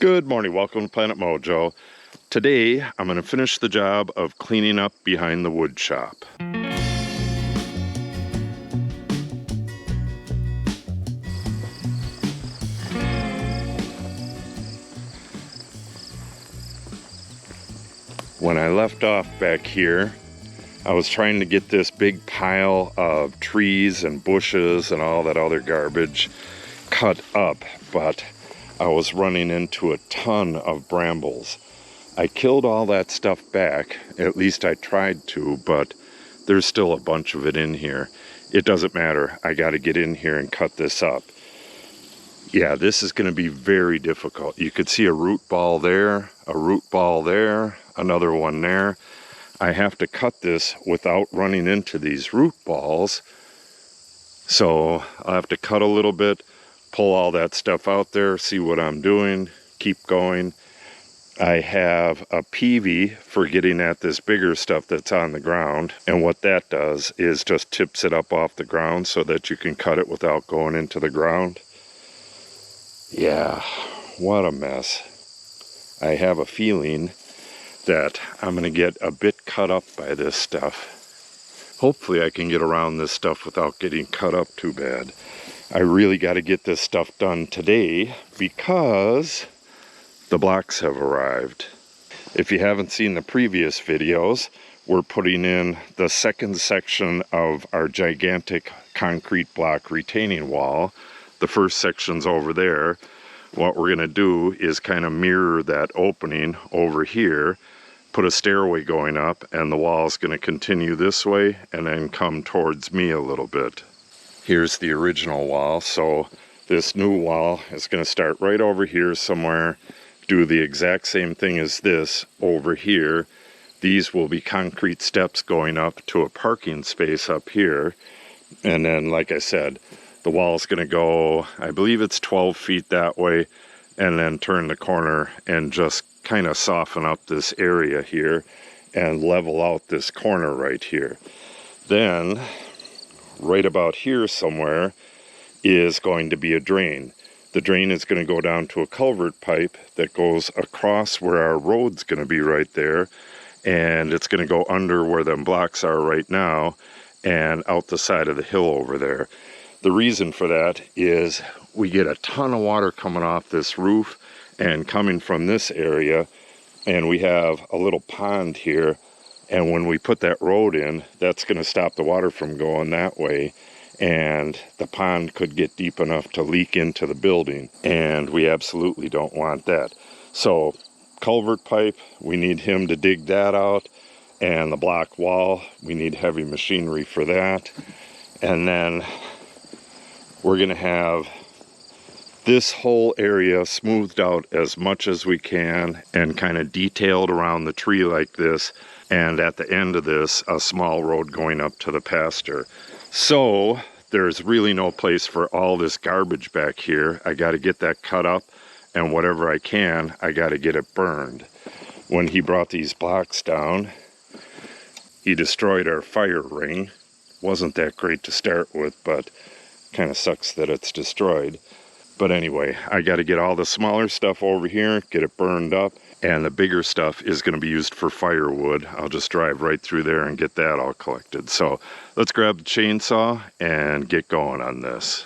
Good morning, welcome to Planet Mojo. Today I'm going to finish the job of cleaning up behind the wood shop. When I left off back here, I was trying to get this big pile of trees and bushes and all that other garbage cut up, but I was running into a ton of brambles. I killed all that stuff back, at least I tried to, but there's still a bunch of it in here. It doesn't matter, I gotta get in here and cut this up. Yeah, this is gonna be very difficult. You could see a root ball there, a root ball there, another one there. I have to cut this without running into these root balls. So I'll have to cut a little bit, pull all that stuff out there, see what I'm doing, keep going. I have a peavey for getting at this bigger stuff that's on the ground. And what that does is just tips it up off the ground so that you can cut it without going into the ground. Yeah, what a mess. I have a feeling that I'm gonna get a bit cut up by this stuff. Hopefully I can get around this stuff without getting cut up too bad. I really got to get this stuff done today because the blocks have arrived. If you haven't seen the previous videos, we're putting in the second section of our gigantic concrete block retaining wall. The first section's over there. What we're going to do is kind of mirror that opening over here, put a stairway going up, and the wall is going to continue this way and then come towards me a little bit. Here's the original wall, so this new wall is going to start right over here somewhere, do the exact same thing as this over here. These will be concrete steps going up to a parking space up here, and then, like I said, the wall is going to go, I believe it's 12 feet that way, and then turn the corner and just kind of soften up this area here and level out this corner right here. Then right about here somewhere is going to be a drain. The drain is going to go down to a culvert pipe that goes across where our road's going to be right there, and it's going to go under where them blocks are right now and out the side of the hill over there. The reason for that is we get a ton of water coming off this roof and coming from this area, and we have a little pond here, and when we put that road in, that's going to stop the water from going that way, and the pond could get deep enough to leak into the building, and we absolutely don't want that. So culvert pipe, we need him to dig that out, and the block wall, we need heavy machinery for that. And then we're going to have this whole area smoothed out as much as we can and kind of detailed around the tree like this, and at the end of this, a small road going up to the pasture. So there's really no place for all this garbage back here. I got to get that cut up, and whatever I can, I got to get it burned. When he brought these blocks down, he destroyed our fire ring. Wasn't that great to start with, but kind of sucks that it's destroyed. But anyway, I got to get all the smaller stuff over here, get it burned up, and the bigger stuff is going to be used for firewood. I'll just drive right through there and get that all collected. So let's grab the chainsaw and get going on this.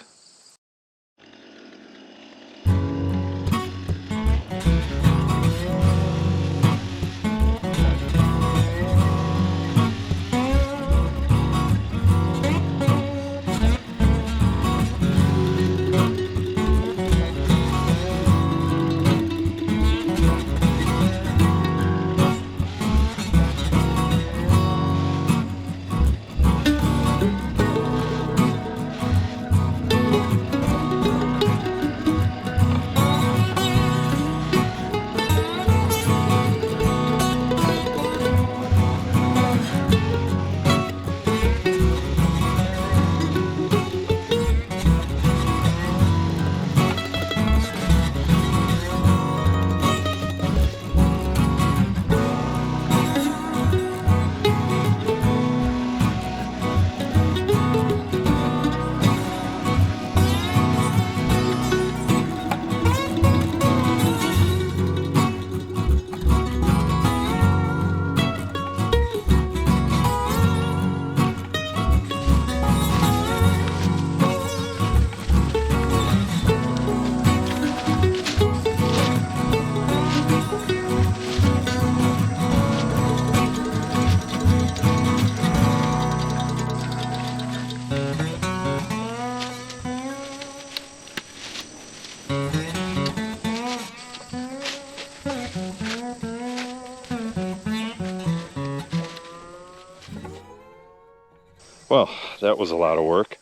Well, that was a lot of work.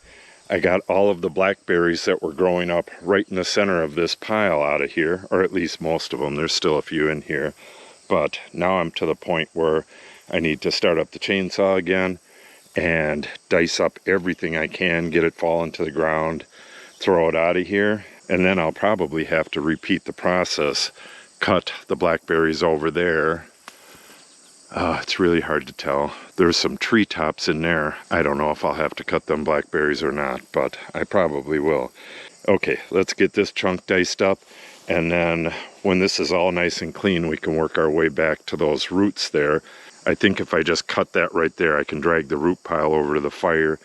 I got all of the blackberries that were growing up right in the center of this pile out of here, or at least most of them. There's still a few in here. But now I'm to the point where I need to start up the chainsaw again and dice up everything I can, get it falling to the ground, throw it out of here, and then I'll probably have to repeat the process. Cut the blackberries over there. It's really hard to tell. There's some treetops in there. I don't know if I'll have to cut them blackberries or not, but I probably will. Okay, let's get this chunk diced up, and then when this is all nice and clean, we can work our way back to those roots there. I think if I just cut that right there, I can drag the root pile over to the fire,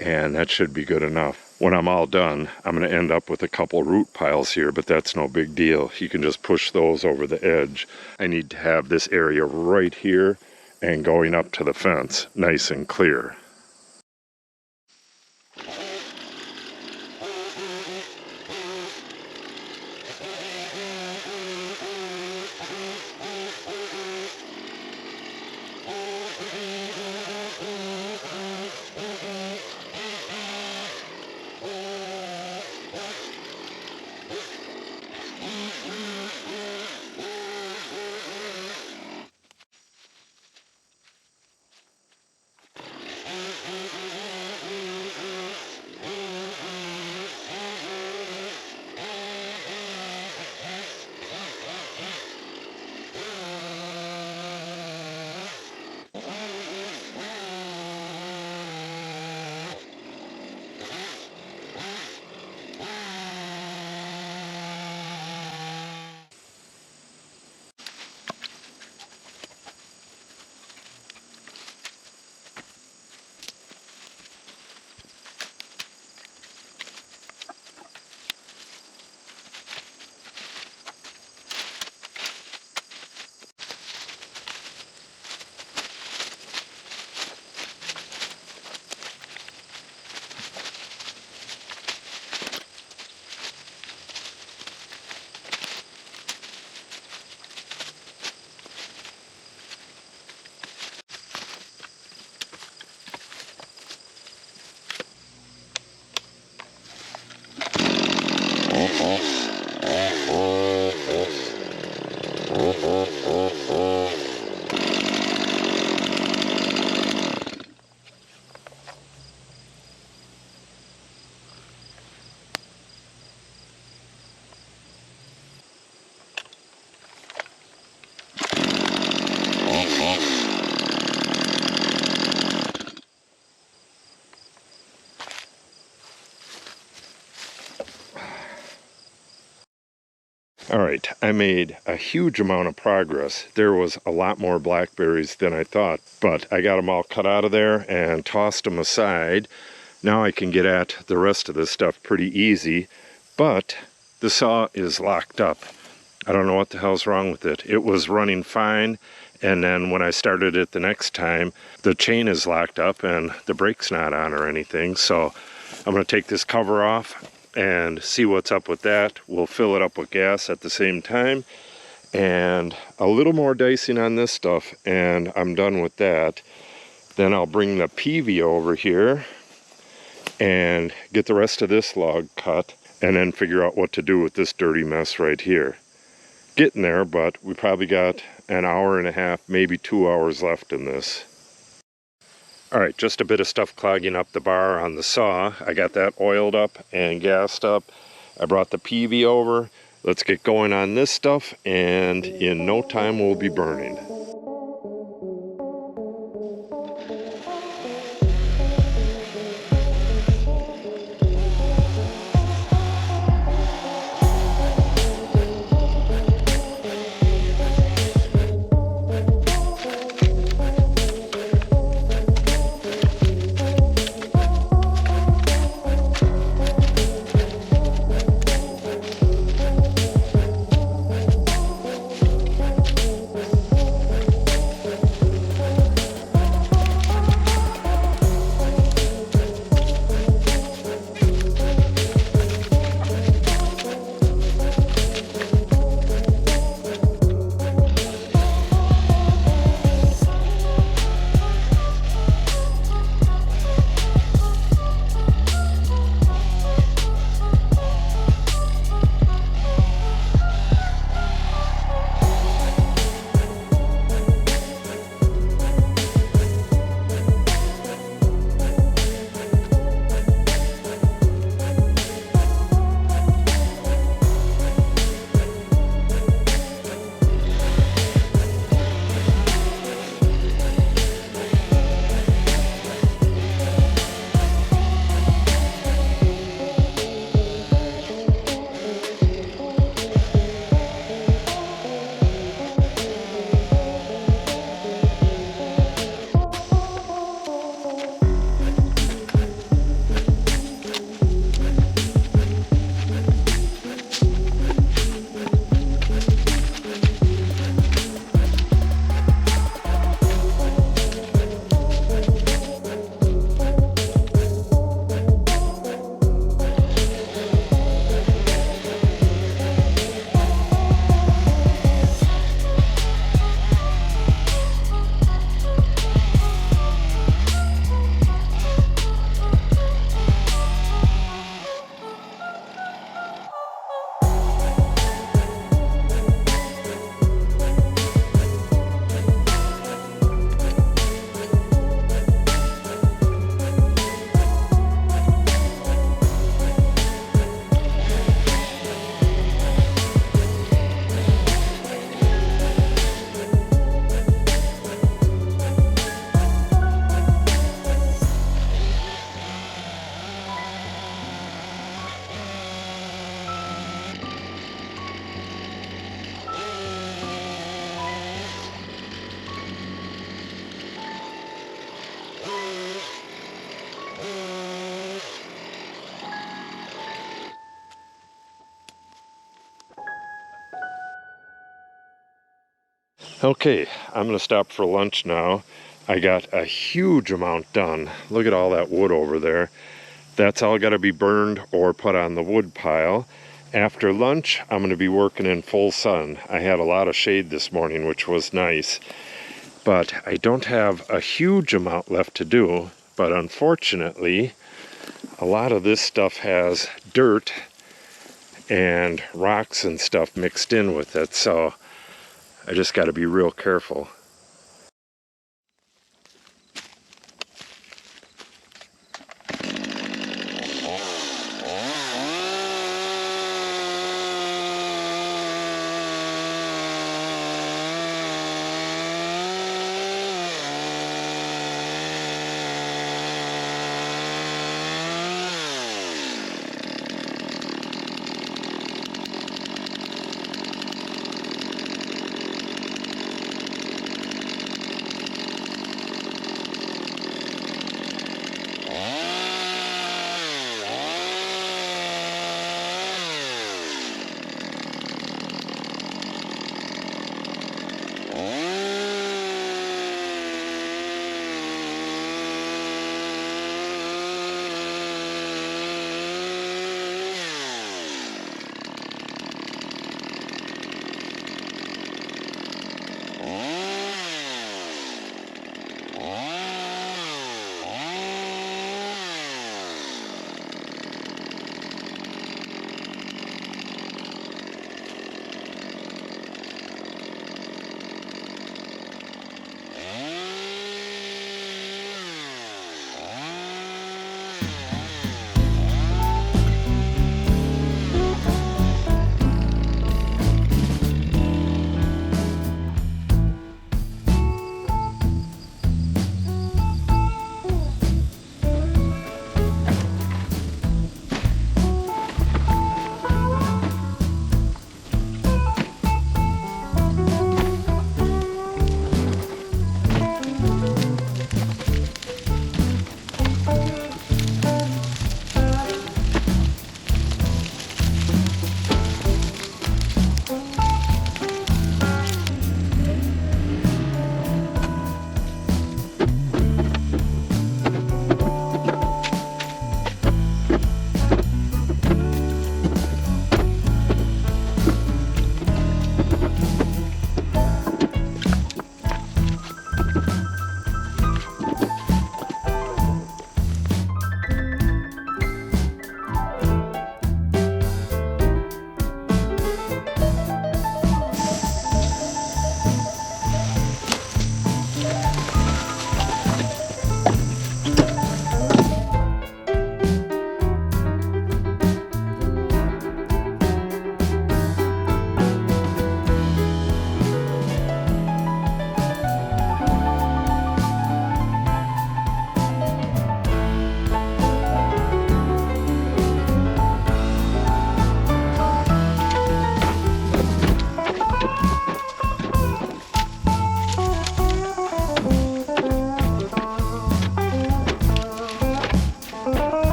and that should be good enough. When I'm all done, I'm going to end up with a couple root piles here, but that's no big deal. You can just push those over the edge. I need to have this area right here and going up to the fence nice and clear. All right, I made a huge amount of progress. There was a lot more blackberries than I thought, but I got them all cut out of there and tossed them aside. Now I can get at the rest of this stuff pretty easy, but the saw is locked up. I don't know what the hell's wrong with it. It was running fine, and then when I started it the next time, the chain is locked up and the brake's not on or anything. So I'm going to take this cover off and see what's up with that. We'll fill it up with gas at the same time, and a little more dicing on this stuff, and I'm done with that. Then I'll bring the peavy over here and get the rest of this log cut, and then figure out what to do with this dirty mess right here. Getting there, but we probably got an hour and a half, maybe 2 hours left in this. Alright, just a bit of stuff clogging up the bar on the saw. I got that oiled up and gassed up. I brought the peavy over. Let's get going on this stuff, and in no time we'll be burning. Okay, I'm gonna stop for lunch now. I got a huge amount done. Look at all that wood over there. That's all gotta be burned or put on the wood pile. After lunch, I'm gonna be working in full sun. I had a lot of shade this morning, which was nice, but I don't have a huge amount left to do. But unfortunately, a lot of this stuff has dirt and rocks and stuff mixed in with it, so I just gotta be real careful.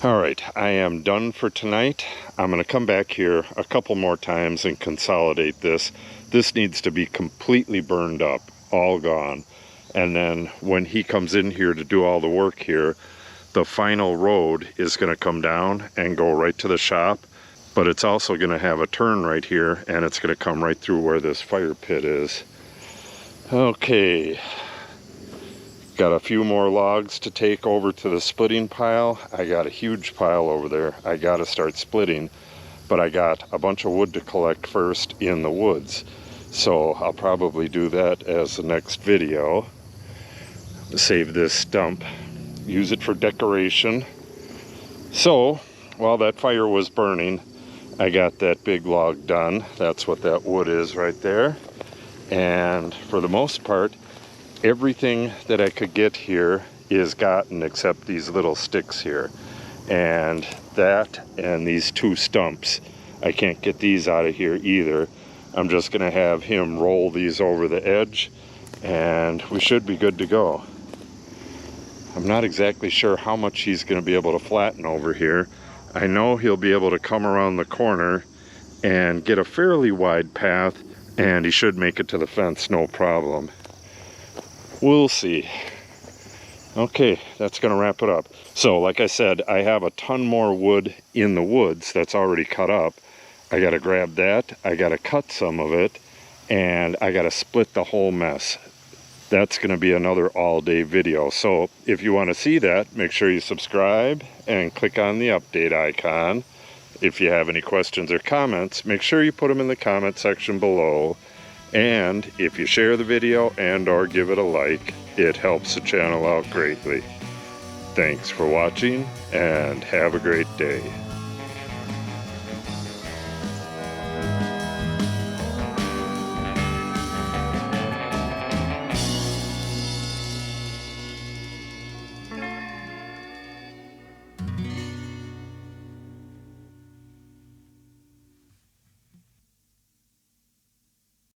All right, I am done for tonight. I'm going to come back here a couple more times and consolidate this. This needs to be completely burned up, all gone. And then when he comes in here to do all the work here, the final road is going to come down and go right to the shop. But it's also going to have a turn right here, and it's going to come right through where this fire pit is. Okay. Got a few more logs to take over to the splitting pile. I got a huge pile over there. I got to start splitting, but I got a bunch of wood to collect first in the woods. So I'll probably do that as the next video. Save this stump, use it for decoration. So while that fire was burning, I got that big log done. That's what that wood is right there. And for the most part, everything that I could get here is gotten except these little sticks here. And that and these two stumps, I can't get these out of here either. I'm just gonna have him roll these over the edge and we should be good to go. I'm not exactly sure how much he's gonna be able to flatten over here. I know he'll be able to come around the corner and get a fairly wide path, and he should make it to the fence no problem. We'll see. Okay, that's gonna wrap it up. So like I said, I have a ton more wood in the woods that's already cut up. I gotta grab that, I gotta cut some of it, and I gotta split the whole mess. That's gonna be another all-day video. So if you wanna see that, make sure you subscribe and click on the update icon. If you have any questions or comments, make sure you put them in the comment section below. And if you share the video and or give it a like, it helps the channel out greatly. Thanks for watching and have a great day.